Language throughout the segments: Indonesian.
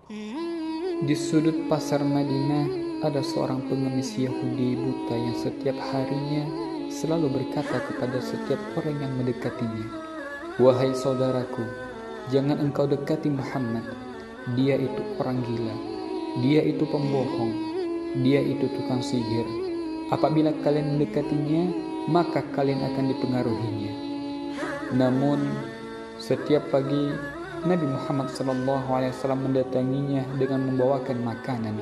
Di sudut pasar Madinah ada seorang pengemis Yahudi buta yang setiap harinya selalu berkata kepada setiap orang yang mendekatinya, "Wahai saudaraku, jangan engkau dekati Muhammad. Dia itu orang gila. Dia itu pembohong. Dia itu tukang sihir. Apabila kalian mendekatinya, maka kalian akan dipengaruhinya." Namun setiap pagi Nabi Muhammad SAW mendatanginya dengan membawakan makanan,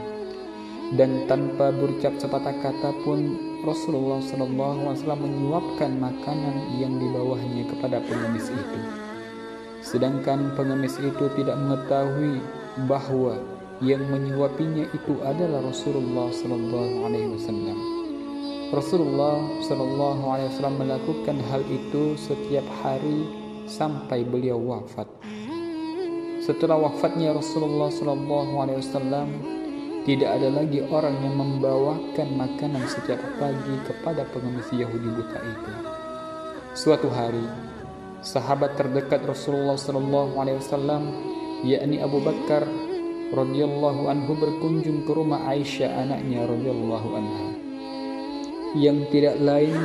dan tanpa berucap sepatah kata pun Rasulullah SAW menyuapkan makanan yang dibawahnya kepada pengemis itu. Sedangkan pengemis itu tidak mengetahui bahwa yang menyuapinya itu adalah Rasulullah SAW. Rasulullah SAW melakukan hal itu setiap hari sampai beliau wafat. Setelah wafatnya Rasulullah SAW, tidak ada lagi orang yang membawakan makanan setiap pagi kepada pengemis Yahudi buta itu. Suatu hari, sahabat terdekat Rasulullah SAW, yakni Abu Bakar radhiyallahu anhu, berkunjung ke rumah Aisyah, anaknya radhiyallahu anha, yang tidak lain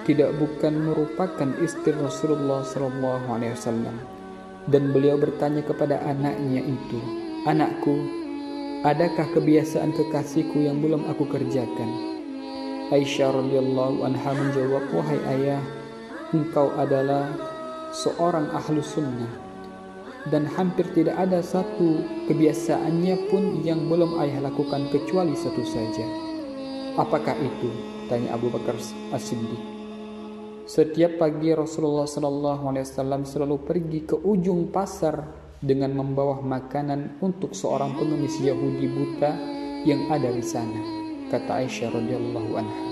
tidak bukan merupakan istri Rasulullah SAW. Dan beliau bertanya kepada anaknya itu, "Anakku, adakah kebiasaan kekasihku yang belum aku kerjakan?" Aisyah radhiyallahu anha menjawab, "Wahai ayah, engkau adalah seorang ahlu sunnah, dan hampir tidak ada satu kebiasaannya pun yang belum ayah lakukan kecuali satu saja." "Apakah itu?" tanya Abu Bakar As-Siddiq. Setiap pagi Rasulullah SAW selalu pergi ke ujung pasar dengan membawa makanan untuk seorang pengemis Yahudi buta yang ada di sana, kata Aisyah radhiyallahu anha.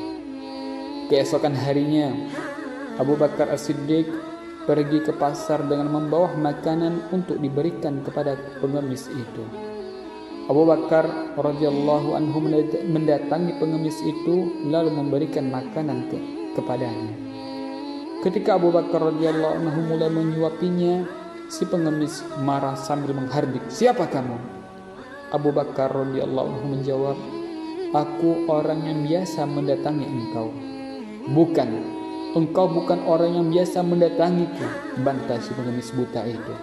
Keesokan harinya, Abu Bakar As-Siddiq pergi ke pasar dengan membawa makanan untuk diberikan kepada pengemis itu. Abu Bakar radhiyallahu anhu mendatangi pengemis itu lalu memberikan makanan kepadanya. Ketika Abu Bakar radhiyallahu anhu mulai menyuapinya, si pengemis marah sambil menghardik, "Siapa kamu?" Abu Bakar radhiyallahu anhu menjawab, "Aku orang yang biasa mendatangi engkau." "Bukan, engkau bukan orang yang biasa mendatangiku," bantah si pengemis buta itu.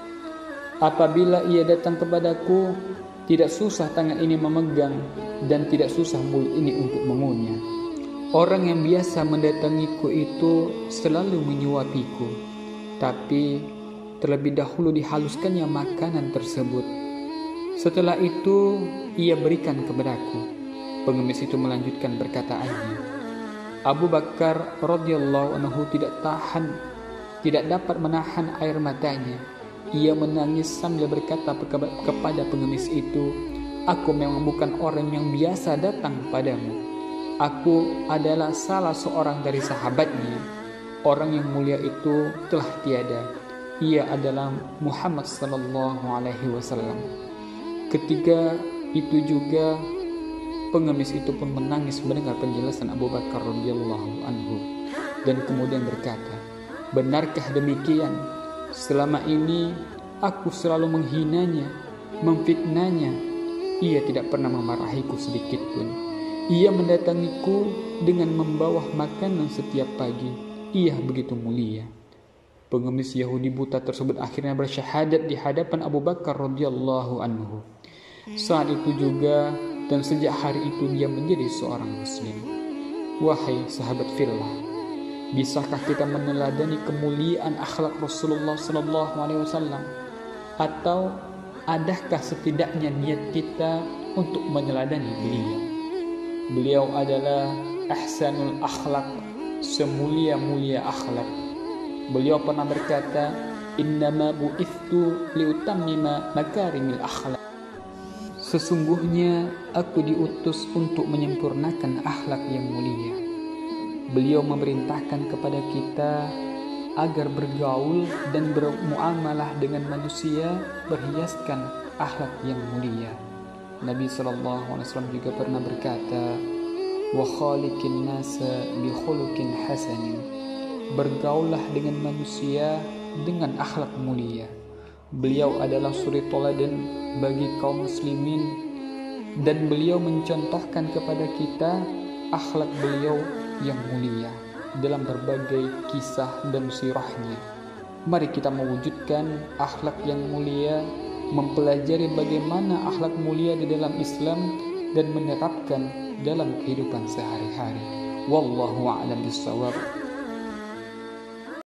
"Apabila ia datang kepadaku, tidak susah tangan ini memegang dan tidak susah mulut ini untuk mengunyah. Orang yang biasa mendatangiku itu selalu menyuapiku, tapi terlebih dahulu dihaluskannya makanan tersebut. Setelah itu ia berikan kepadaku." Pengemis itu melanjutkan perkataannya. Abu Bakar radhiyallahu anhu tidak dapat menahan air matanya. Ia menangis sambil berkata kepada pengemis itu, "Aku memang bukan orang yang biasa datang padamu. Aku adalah salah seorang dari sahabatnya. Orang yang mulia itu telah tiada. Ia adalah Muhammad sallallahu alaihi wasallam." Ketika itu juga pengemis itu pun menangis mendengar penjelasan Abu Bakar radhiyallahu anhu, dan kemudian berkata, "Benarkah demikian? Selama ini aku selalu menghinanya, memfitnahnya. Ia tidak pernah memarahiku sedikit pun. Ia mendatangiku dengan membawa makanan setiap pagi. Ia begitu mulia." Pengemis Yahudi buta tersebut akhirnya bersyahadat di hadapan Abu Bakar radhiyallahu anhu. Saat itu juga dan sejak hari itu dia menjadi seorang muslim. Wahai sahabat fillah, bisakah kita meneladani kemuliaan akhlak Rasulullah SAW? Atau adakah setidaknya niat kita untuk meneladani beliau? Beliau adalah ahsanul akhlak, semulia-mulia akhlak. Beliau pernah berkata, "Innama bu'ithtu liutammima makarimil akhlak." Sesungguhnya aku diutus untuk menyempurnakan akhlak yang mulia. Beliau memerintahkan kepada kita agar bergaul dan bermuamalah dengan manusia berhiaskan akhlak yang mulia. Nabi SAW juga pernah berkata, "Wa khaliqin nasa bi khuluqin hasanin." Bergaullah dengan manusia dengan akhlak mulia. Beliau adalah suri toladan bagi kaum muslimin, dan beliau mencontohkan kepada kita akhlak beliau yang mulia dalam berbagai kisah dan sirahnya. Mari kita mewujudkan akhlak yang mulia, mempelajari bagaimana akhlak mulia di dalam Islam dan menerapkan dalam kehidupan sehari-hari. Wallahu a'lam bishawab.